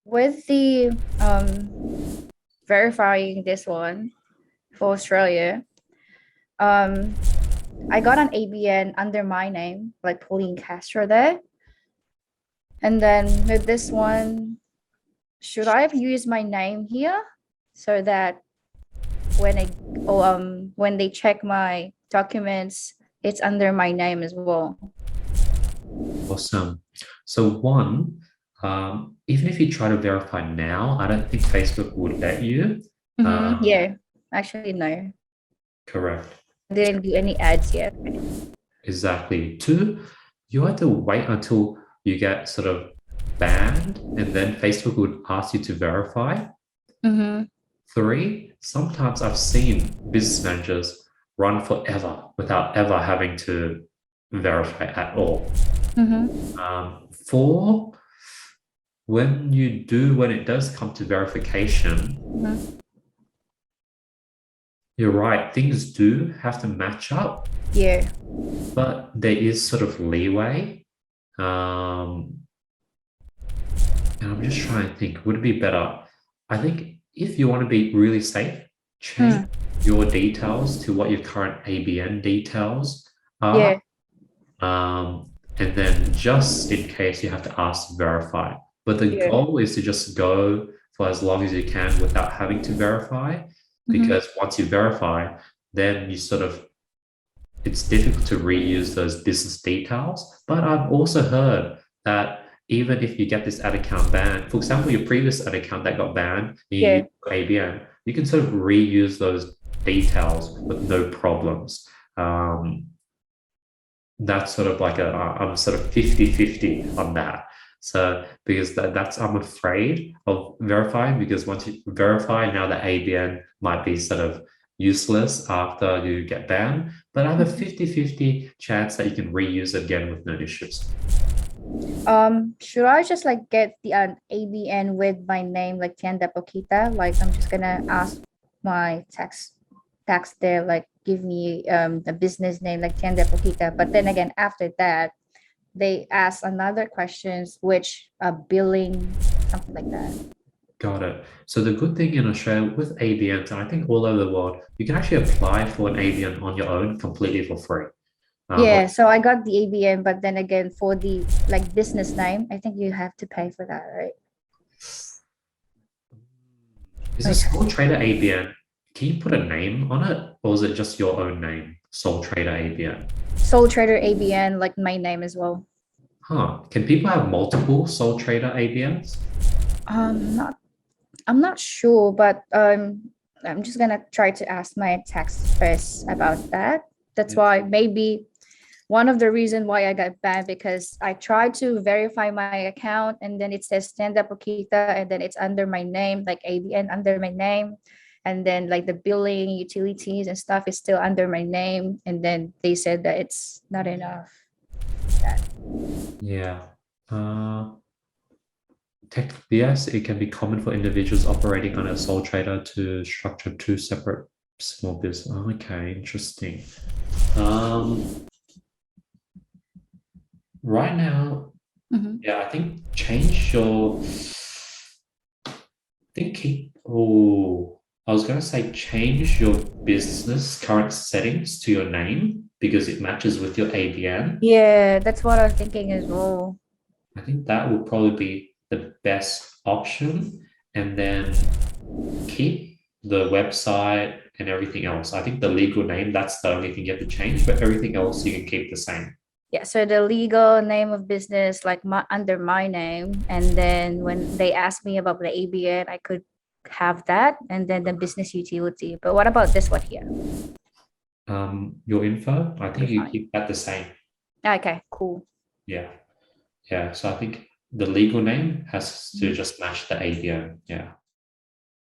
With the verifying this one for Australia, um, I got an ABN under my name, like Pauline Castro there. And then with this one, should I have used my name here so that when they check my documents, it's under my name as well? Awesome. So one, even if you try to verify now, I don't think Facebook would let you. Yeah, actually, no, Correct. I didn't do any ads yet. Exactly. Two, you have to wait until you get sort of banned, and then Facebook would ask you to verify. Mm-hmm. Three, sometimes I've seen business managers run forever without ever having to verify at all. Mm-hmm. Four, when it does come to verification, Mm-hmm. you're right, things do have to match up, Yeah. but there is sort of leeway. Um, and I'm just trying to think, would it be better? I think if you want to be really safe, change Hmm. your details to what your current ABN details are. Yeah. And then just in case you have to ask to verify. But the Yeah. goal is to just go for as long as you can without having to verify, Mm-hmm. because once you verify, then you sort of it's difficult to reuse those business details. But I've also heard that even if you get this ad account banned, for example, your previous ad account that got banned, you use Yeah. ABN, you can sort of reuse those details with no problems. Um, that's sort of like I'm sort of 50-50 on that. So because that's I'm afraid of verifying, because once you verify, now the ABN might be sort of useless after you get banned. But I have a Mhm. 50-50 chance that you can reuse it again with no issues. Should I just like get the ABN with my name, like Tienda Poquita? Like I'm just gonna ask my tax there, like give me a business name like Tienda Poquita. But then again, after that, they ask another questions, which billing, something like that. Got it. So the good thing in Australia with ABNs, and I think all over the world, you can actually apply for an ABN on your own completely for free. Yeah, so I got the ABN, but then again, for the like business name, I think you have to pay for that, right? Is a Okay. sole trader ABN, can you put a name on it, or is it just your own name, sole trader ABN? Sole Trader ABN, like my name as well. Huh. Can people have multiple sole trader ABNs? Not I'm not sure, but I'm just gonna try to ask my tax first about that. That's Yeah. why maybe one of the reason why I got banned, because I tried to verify my account and then it says stand up Okita and then it's under my name, like ABN under my name. And then like the billing, utilities and stuff is still under my name. And then they said that it's not enough. That. Yeah. Uh, Technically, yes, it can be common for individuals operating under a sole trader to structure two separate small business. Okay, interesting. Um, right now, Mhm. yeah, I think change your thinking. Oh, I was going to say change your business current settings to your name because it matches with your ABN. Yeah, that's what I was thinking as well. I think that would probably be the best option. And then keep the website and everything else. I think the legal name, that's the only thing you have to change, but everything else you can keep the same. Yeah, so the legal name of business, like under my name, and then when they asked me about the ABN, I could have that, and then the business utility. But what about this one here? Your info, I Be think you fine. keep that the same. Okay, cool. Yeah. Yeah. So I think the legal name has to Mhm. just match the ABO. Yeah.